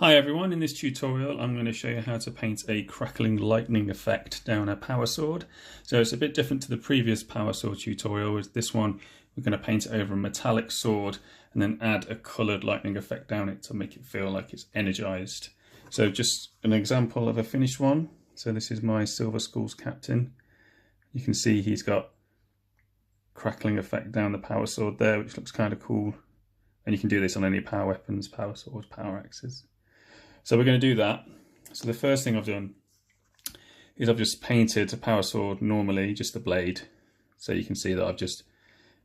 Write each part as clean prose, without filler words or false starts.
Hi everyone, in this tutorial I'm going to show you how to paint a crackling lightning effect down a power sword. So it's a bit different to the previous power sword tutorial. With this one we're going to paint it over a metallic sword and then add a coloured lightning effect down it to make it feel like it's energized. So just an example of a finished one. So this is my Silver Schools captain. You can see he's got crackling effect down the power sword there, which looks kind of cool. And you can do this on any power weapons, power swords, power axes. So we're going to do that. So the first thing I've done is I've just painted a power sword normally, just the blade. So you can see that I've just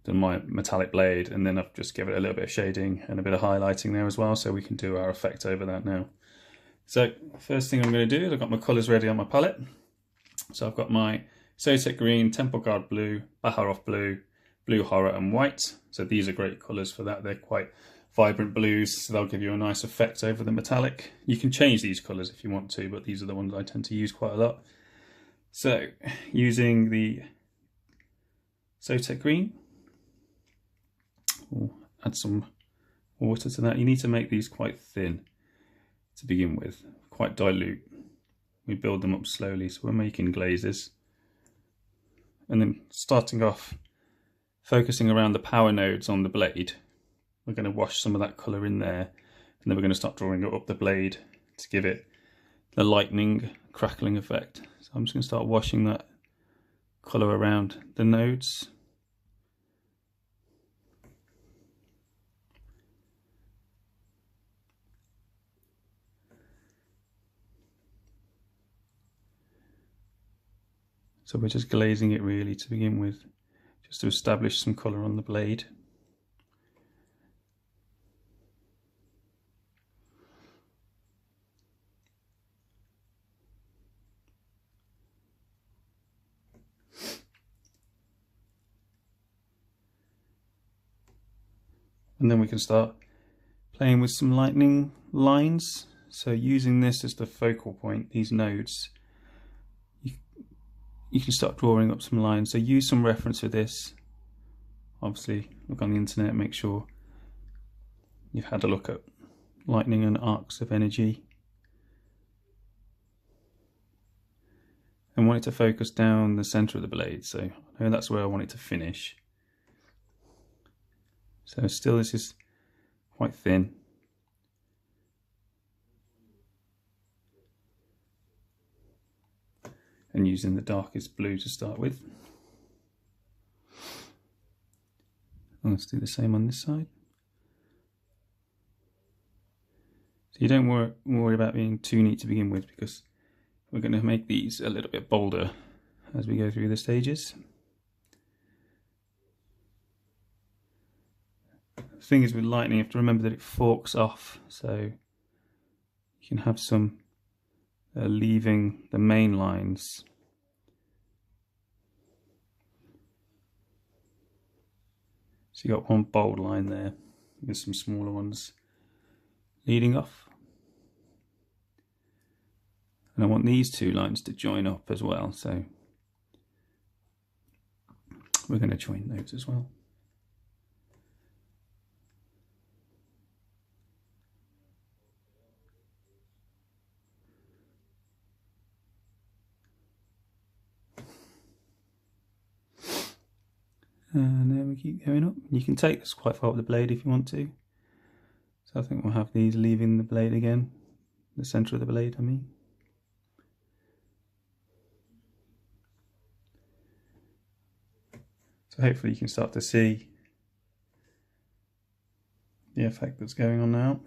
done my metallic blade and then I've just given it a little bit of shading and a bit of highlighting there as well, so we can do our effect over that now. So first thing I'm going to do is I've got my colours ready on my palette. So I've got my Zotek Green, Temple Guard Blue, Baharov Blue, Blue Horror and White. So these are great colours for that. They're quite vibrant blues, so they'll give you a nice effect over the metallic. You can change these colours if you want to, but these are the ones I tend to use quite a lot. So using the Zotek Green, we'll add some water to that. You need to make these quite thin to begin with, quite dilute. We build them up slowly, so we're making glazes. And then starting off, focusing around the power nodes on the blade, we're going to wash some of that colour in there, and then we're going to start drawing it up the blade to give it the lightning crackling effect. So I'm just going to start washing that colour around the nodes. So we're just glazing it really to begin with, just to establish some colour on the blade. And then we can start playing with some lightning lines. So using this as the focal point, these nodes, you can start drawing up some lines. So use some reference for this. Obviously look on the internet, make sure you've had a look at lightning and arcs of energy. And want it to focus down the center of the blade, so I know that's where I want it to finish. So still this is quite thin. And using the darkest blue to start with. And let's do the same on this side. So you don't worry about being too neat to begin with, because we're going to make these a little bit bolder as we go through the stages. The thing is with lightning, you have to remember that it forks off, so you can have some leaving the main lines. So you got one bold line there with some smaller ones leading off. And I want these two lines to join up as well, so we're going to join those as well. And then we keep going up. You can take this quite far up the blade if you want to. So I think we'll have these leaving the blade again, the centre of the blade I mean. So hopefully you can start to see the effect that's going on now.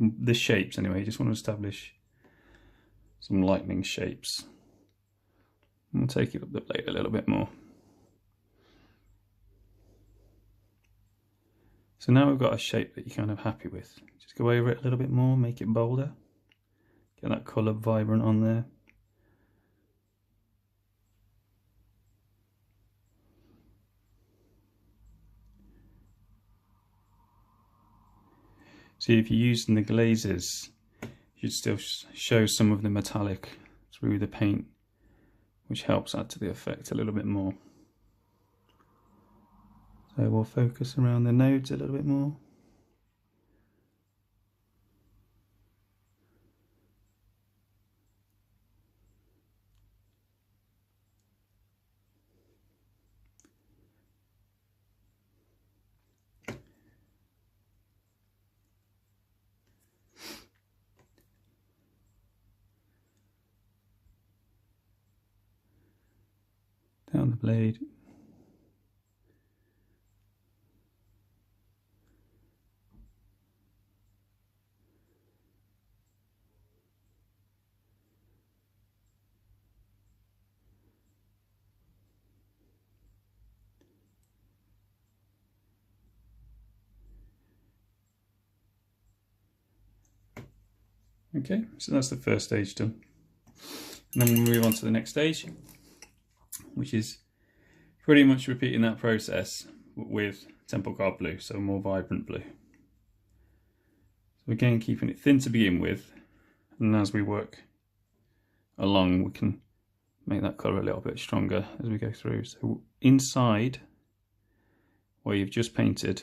The shapes anyway, you just want to establish some lightning shapes. And we'll take it up the blade a little bit more. So now we've got a shape that you're kind of happy with. Just go over it a little bit more, make it bolder. Get that colour vibrant on there. See, if you're using the glazes, you should still show some of the metallic through the paint, which helps add to the effect a little bit more. So we'll focus around the nodes a little bit more. around the blade. Okay, so that's the first stage done. And then we'll move on to the next stage, which is pretty much repeating that process with temple guard blue, so more vibrant blue. So again, keeping it thin to begin with, and as we work along, we can make that colour a little bit stronger as we go through. So inside where you've just painted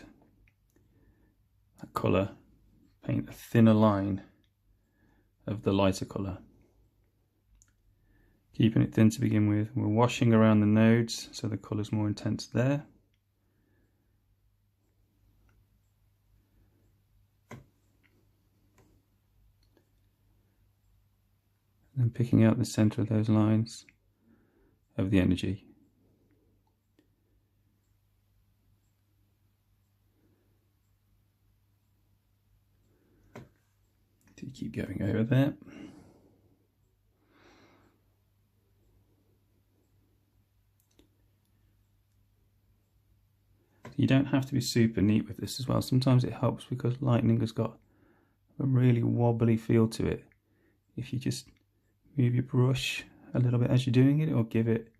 that colour, paint a thinner line of the lighter colour. Keeping it thin to begin with. We're washing around the nodes so the colour's more intense there. And then picking out the centre of those lines of the energy. Do you keep going over there? You don't have to be super neat with this as well. Sometimes it helps because lightning has got a really wobbly feel to it. If you just move your brush a little bit as you're doing it, it'll give it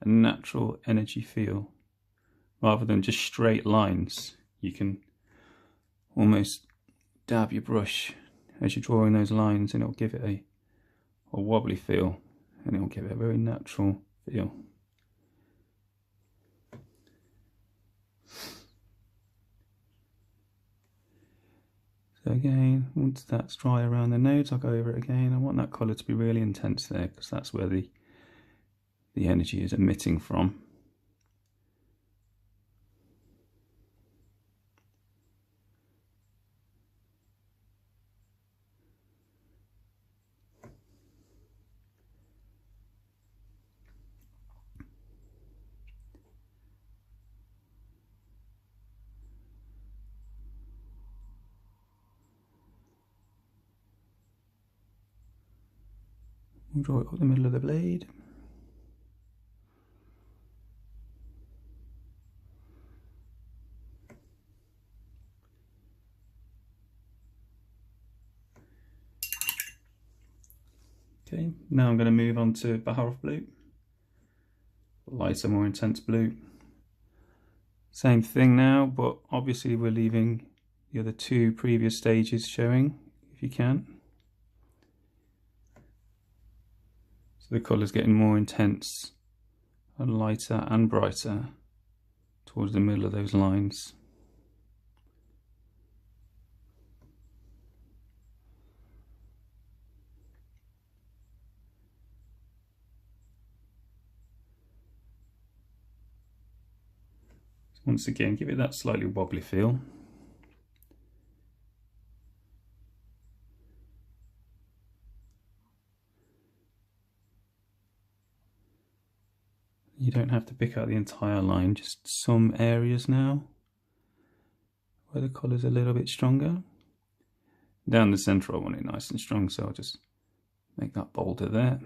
a natural energy feel. Rather than just straight lines, you can almost dab your brush as you're drawing those lines and it'll give it a wobbly feel, and it'll give it a very natural feel. So again, once that's dry around the nodes, I'll go over it again. I want that colour to be really intense there because that's where the energy is emitting from. We'll draw it up the middle of the blade. Okay, now I'm going to move on to Baharov blue, lighter, more intense blue. Same thing now, but obviously we're leaving the other two previous stages showing, if you can. So the colour's getting more intense and lighter and brighter towards the middle of those lines. Once again, give it that slightly wobbly feel. You don't have to pick out the entire line, just some areas now where the colour's a little bit stronger. Down the centre I want it nice and strong, so I'll just make that bolder there.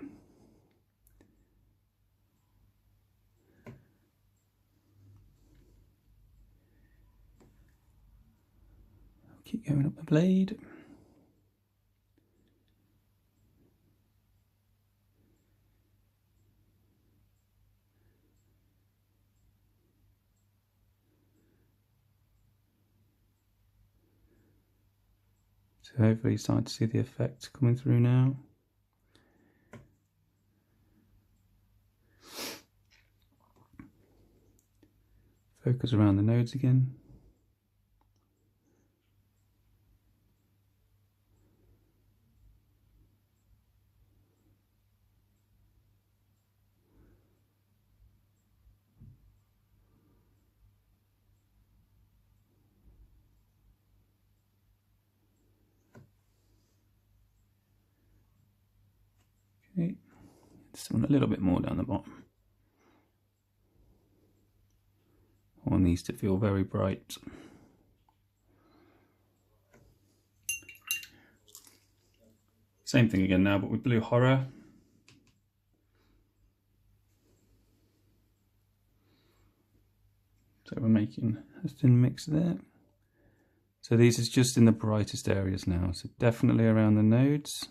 Keep going up the blade. So hopefully you start to see the effect coming through now. Focus around the nodes again. Okay, just want a little bit more down the bottom. want these to feel very bright. Same thing again now, but with blue horror. So we're making a thin mix there. So these is just in the brightest areas now, so definitely around the nodes.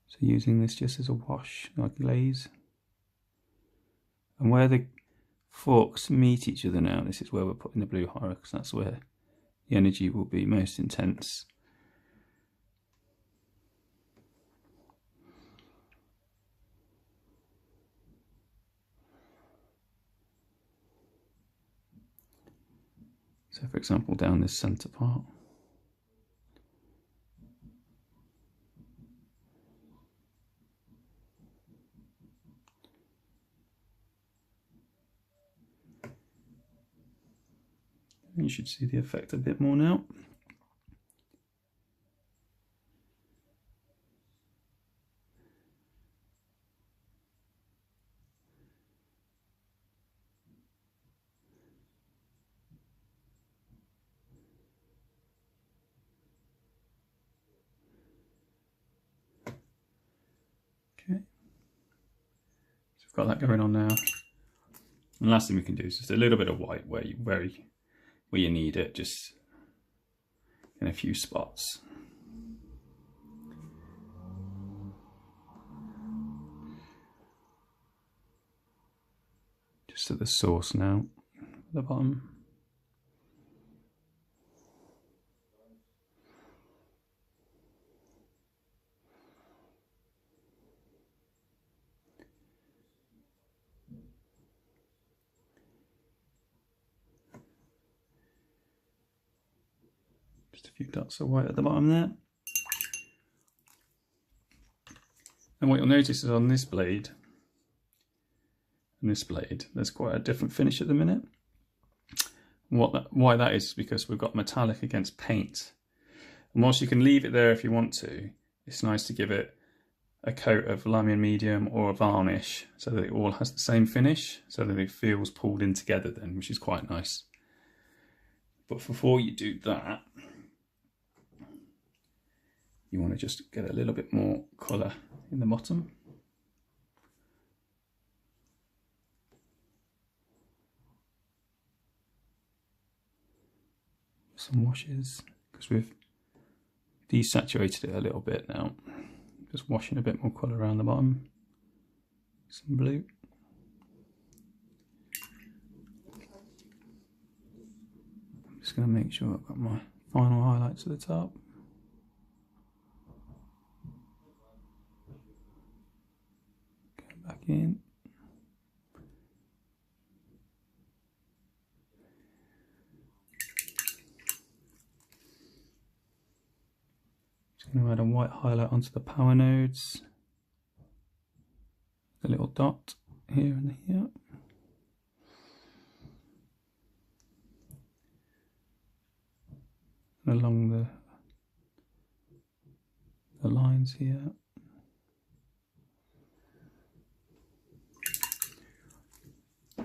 So using this just as a wash, like glaze. And where the forks meet each other now, this is where we're putting the blue horror, because that's where the energy will be most intense. So for example, down this center part. You should see the effect a bit more now. Okay, so we've got that going on now. And last thing we can do is just a little bit of white where you need it, just in a few spots. Just at the source now, at the bottom. Just a few dots of white at the bottom there. And what you'll notice is on this blade and this blade, there's quite a different finish at the minute. Why that is because we've got metallic against paint. And whilst you can leave it there if you want to, it's nice to give it a coat of lime medium or a varnish so that it all has the same finish, so that it feels pulled in together then, which is quite nice. But before you do that, you want to just get a little bit more colour in the bottom. Some washes, because we've desaturated it a little bit now. Just washing a bit more colour around the bottom. Some blue. I'm just going to make sure I've got my final highlights at the top. Go back in. Going to add a white highlight onto the power nodes, the little dot here and here. And along the lines here.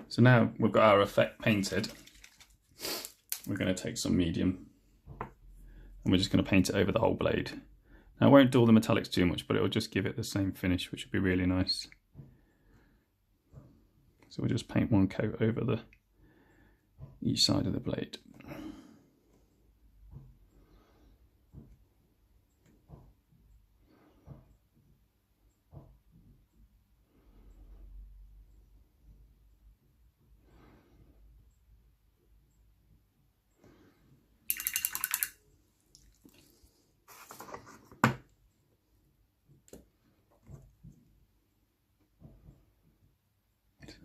So now we've got our effect painted. We're going to take some medium and we're just going to paint it over the whole blade. Now I won't dull the metallics too much, but it'll just give it the same finish, which would be really nice. So we'll just paint one coat over each side of the blade.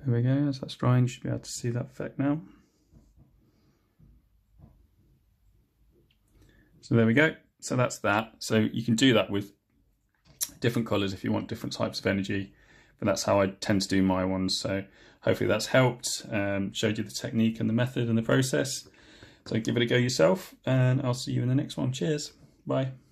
There we go, as that's drying, you should be able to see that effect now. So there we go, so that's that. So you can do that with different colours if you want different types of energy, but that's how I tend to do my ones. So hopefully that's helped, showed you the technique and the method and the process. So give it a go yourself, and I'll see you in the next one. Cheers. Bye.